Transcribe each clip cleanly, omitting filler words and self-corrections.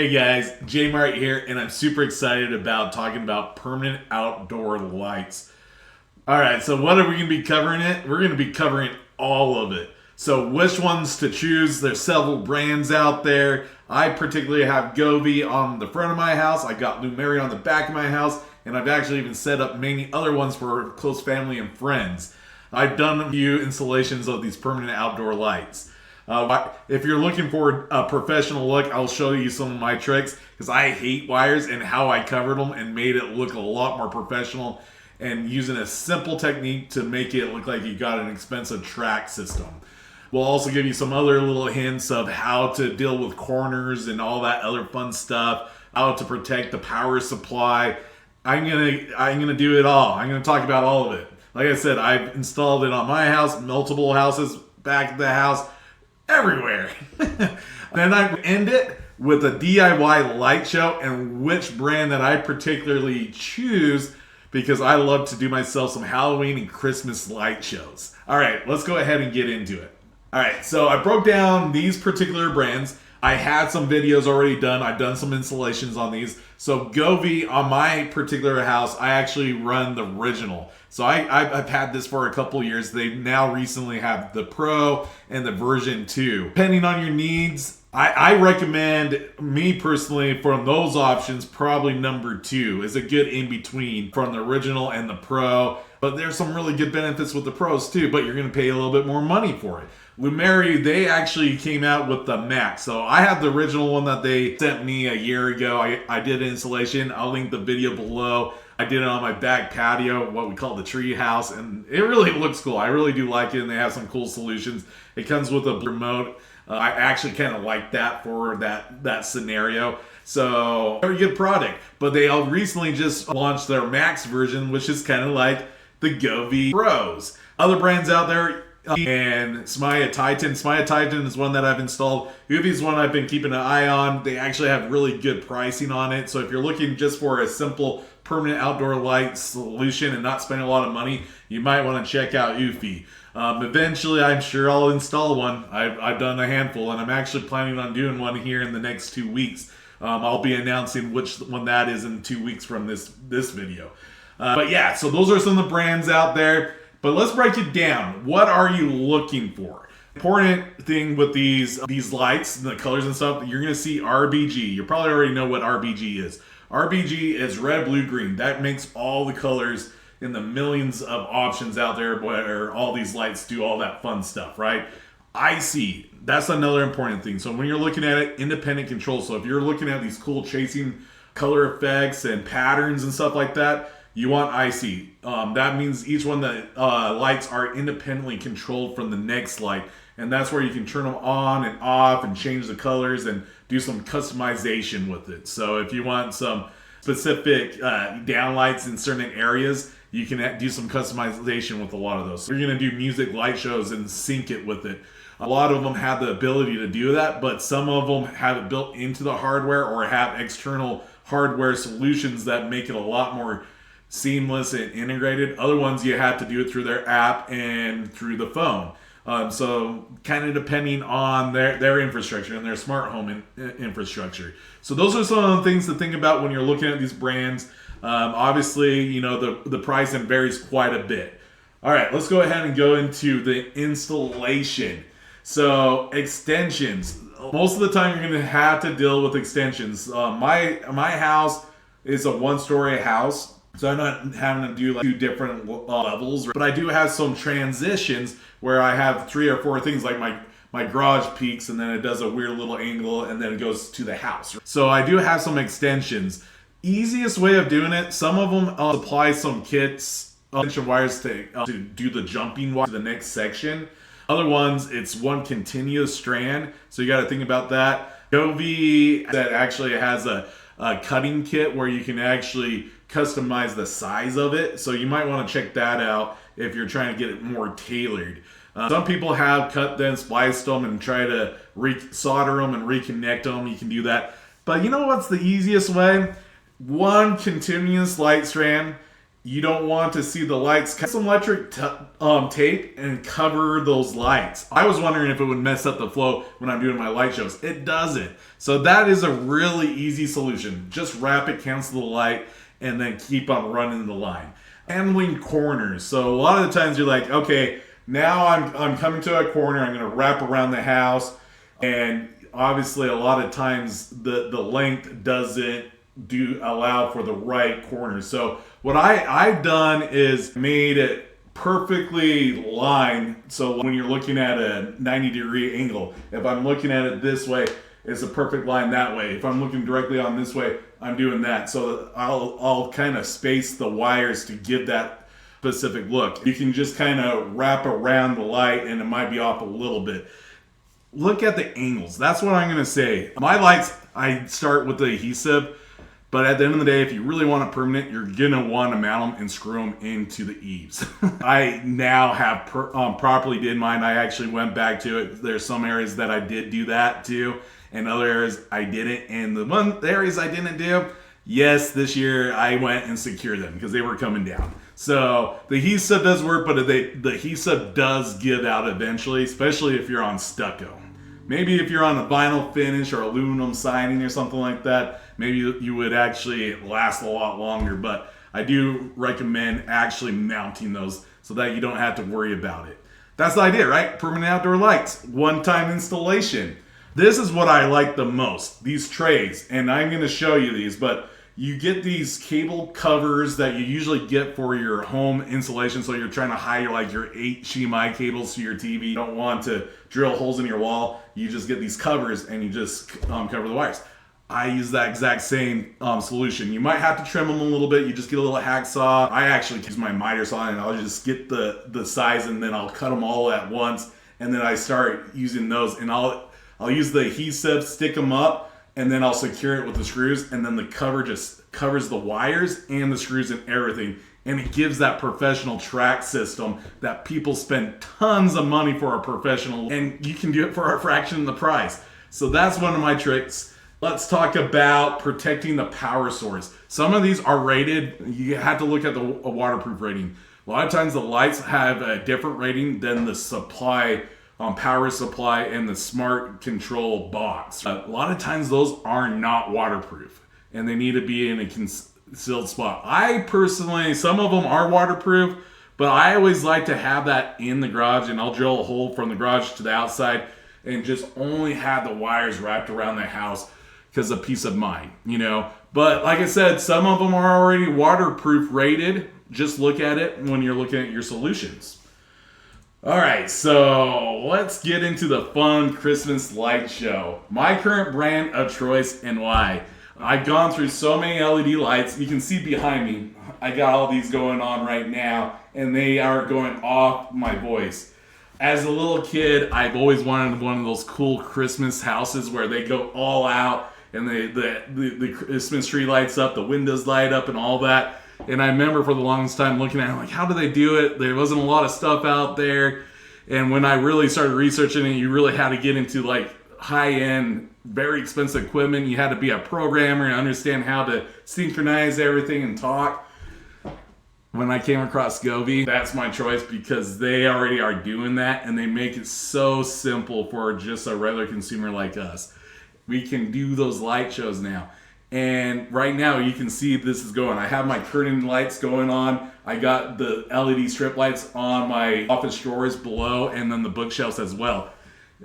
Hey guys, Jmart here, and I'm super excited about talking about permanent outdoor lights. Alright, so what are we going to be covering it? We're going to be covering all of it. So which ones to choose? There's several brands out there. I particularly have Govee on the front of my house. I got Lumary on the back of my house, and I've actually even set up many other ones for close family and friends. I've done a few installations of these permanent outdoor lights. If you're looking for a professional look, I'll show you some of my tricks because I hate wires and how I covered them and made it look a lot more professional and using a simple technique to make it look like you got an expensive track system. We'll also give you some other little hints of how to deal with corners and all that other fun stuff, how to protect the power supply. I'm gonna do it all. I'm gonna talk about all of it. Like I said, I've installed it on my house, multiple houses, back at the house, everywhere. Then I end it with a DIY light show and which brand that I particularly choose because I love to do myself some Halloween and Christmas light shows. All right, let's go ahead and get into it. All right, so I broke down these particular brands. I had some videos already done. I've done some installations on these. So Govee, on my particular house, I actually run the original. So I've had this for a couple years. They now recently have the Pro and the version 2. Depending on your needs, I recommend, me personally, from those options, probably number 2 is a good in-between from the original and the Pro. But there's some really good benefits with the Pros too, but you're going to pay a little bit more money for it. Lumary, they actually came out with the Max. So I have the original one that they sent me a year ago. I did an installation. I'll link the video below. I did it on my back patio, what we call the tree house, and it really looks cool. I really do like it, and they have some cool solutions. It comes with a remote. I actually kind of like that for that scenario. So, very good product. But they all recently just launched their Max version, which is kind of like the Govee Pros. Other brands out there, and Smaya Titan. Smaya Titan is one that I've installed. Eufy is one I've been keeping an eye on. They actually have really good pricing on it. So if you're looking just for a simple permanent outdoor light solution and not spending a lot of money, you might want to check out Eufy. Eventually, I'm sure I'll install one. I've done a handful, and I'm actually planning on doing one here in the next 2 weeks. I'll be announcing which one that is in 2 weeks from this video. But yeah, so those are some of the brands out there. But let's break it down. What are you looking for? Important thing with these lights, the colors and stuff, you're going to see RBG. You probably already know what RBG is. RBG is red, blue, green. That makes all the colors in the millions of options out there where all these lights do all that fun stuff, right? IC, that's another important thing. So when you're looking at it, independent control. So if you're looking at these cool chasing color effects and patterns and stuff like that, you want IC. That means each one of the lights are independently controlled from the next light. And that's where you can turn them on and off and change the colors and do some customization with it. So if you want some specific downlights in certain areas, you can do some customization with a lot of those. So you're going to do music light shows and sync it with it. A lot of them have the ability to do that, but some of them have it built into the hardware or have external hardware solutions that make it a lot more seamless and integrated. Other ones you have to do it through their app and through the phone. So kind of depending on their infrastructure and their smart home infrastructure. So those are some of the things to think about when you're looking at these brands. Obviously, you know, the pricing varies quite a bit. All right, let's go ahead and go into the installation. So extensions. Most of the time you're going to have to deal with extensions. My house is a one-story house. So I'm not having to do like 2 different levels, but I do have some transitions where I have 3 or 4 things, like my garage peaks and then it does a weird little angle and then it goes to the house. So I do have some extensions. Easiest way of doing it, some of them supply some kits, extension wires to do the jumping wire to the next section. Other ones, it's one continuous strand, so you got to think about that. Govee that actually has a cutting kit where you can actually customize the size of it, so you might want to check that out if you're trying to get it more tailored. Some people have cut them, spliced them, and try to solder them and reconnect them. You can do that. But you know what's the easiest way? One continuous light strand you don't want to see the lights. Cut some electric tape and cover those lights. I was wondering if it would mess up the flow when I'm doing my light shows. It doesn't. So that is a really easy solution. Just wrap it, cancel the light, and then keep on running the line. Handling corners. So a lot of the times you're like, okay, now I'm coming to a corner. I'm going to wrap around the house, and obviously a lot of times the length doesn't allow for the right corner. So what I've done is made it perfectly lined. So when you're looking at a 90-degree angle, if I'm looking at it this way, it's a perfect line that way. If I'm looking directly on this way, I'm doing that. So I'll kind of space the wires to give that specific look. You can just kind of wrap around the light and it might be off a little bit. Look at the angles. That's what I'm going to say. My lights, I start with the adhesive. But at the end of the day, if you really want it permanent, you're going to want to mount them and screw them into the eaves. I now have properly did mine. I actually went back to it. There's some areas that I did do that too, and other areas I didn't. And the areas I didn't do, yes, this year I went and secured them because they were coming down. So the adhesive does work, but the adhesive does give out eventually, especially if you're on stucco. Maybe if you're on a vinyl finish or aluminum siding or something like that, maybe you would actually last a lot longer. But I do recommend actually mounting those so that you don't have to worry about it. That's the idea, right? Permanent outdoor lights, one-time installation. This is what I like the most, these trays. And I'm going to show you these, but you get these cable covers that you usually get for your home installation. So you're trying to hide like your 8 HDMI cables to your TV. You don't want to drill holes in your wall. You just get these covers and you just cover the wires. I use that exact same solution. You might have to trim them a little bit. You just get a little hacksaw. I actually use my miter saw and I'll just get the size and then I'll cut them all at once. And then I start using those and I'll use the adhesive, stick them up, and then I'll secure it with the screws, and then the cover just covers the wires and the screws and everything. And it gives that professional track system that people spend tons of money for a professional, and you can do it for a fraction of the price. So that's one of my tricks. Let's talk about protecting the power source. Some of these are rated. You have to look at the waterproof rating. A lot of times the lights have a different rating than the supply power supply and the smart control box. A lot of times those are not waterproof and they need to be in a concealed spot. I personally, some of them are waterproof, but I always like to have that in the garage, and I'll drill a hole from the garage to the outside and just only have the wires wrapped around the house because of peace of mind, you know. But like I said, some of them are already waterproof rated. Just look at it when you're looking at your solutions. All right, so let's get into the fun Christmas light show. My current brand of choice and why. I've gone through so many LED lights. You can see behind me, I got all these going on right now, and they are going off my voice. As a little kid, I've always wanted one of those cool Christmas houses where they go all out and the Christmas tree lights up, the windows light up and all that. And I remember for the longest time looking at it, like, how do they do it? There wasn't a lot of stuff out there. And when I really started researching it, you really had to get into like high-end, very expensive equipment. You had to be a programmer and understand how to synchronize everything and talk. When I came across Govee, that's my choice because they already are doing that and they make it so simple for just a regular consumer like us. We can do those light shows now. And right now you can see this is going. I have my curtain lights going on. I got the LED strip lights on my office drawers below and then the bookshelves as well.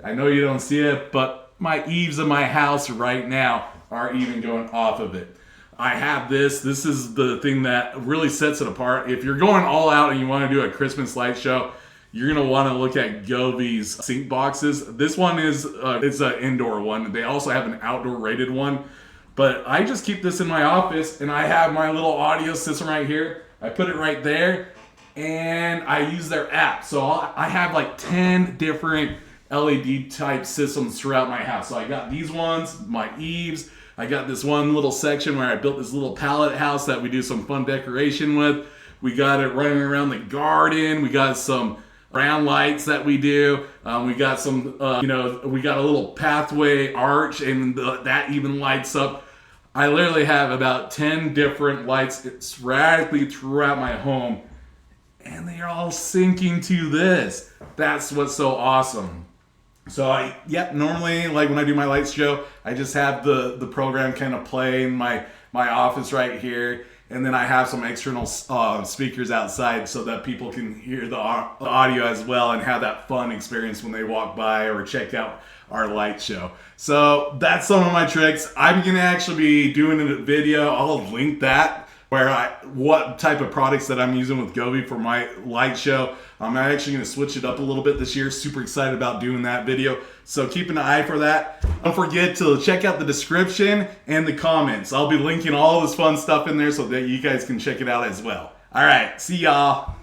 I know you don't see it, but my eaves of my house right now are even going off of it. I have this. This is the thing that really sets it apart. If you're going all out and you want to do a Christmas light show, you're going to want to look at Govee's sync boxes. This one is it's an indoor one. They also have an outdoor rated one. But I just keep this in my office, and I have my little audio system right here. I put it right there, and I use their app. So I have like 10 different LED type systems throughout my house. So I got these ones, my eaves. I got this one little section where I built this little pallet house that we do some fun decoration with. We got it running around the garden. We got some round lights that we do. We got some, we got a little pathway arch, and that even lights up. I literally have about 10 different lights sporadically throughout my home, and they are all syncing to this. That's what's so awesome. So normally, like when I do my lights show, I just have the program kind of play in my office right here, and then I have some external speakers outside so that people can hear the audio as well and have that fun experience when they walk by or check out our light show. So that's some of my tricks. I'm gonna actually be doing a video. I'll link that where what type of products that I'm using with Govee for my light show. I'm actually gonna switch it up a little bit this year. Super excited about doing that video. So keep an eye for that. Don't forget to check out the description and the comments. I'll be linking all this fun stuff in there so that you guys can check it out as well. All right, see y'all.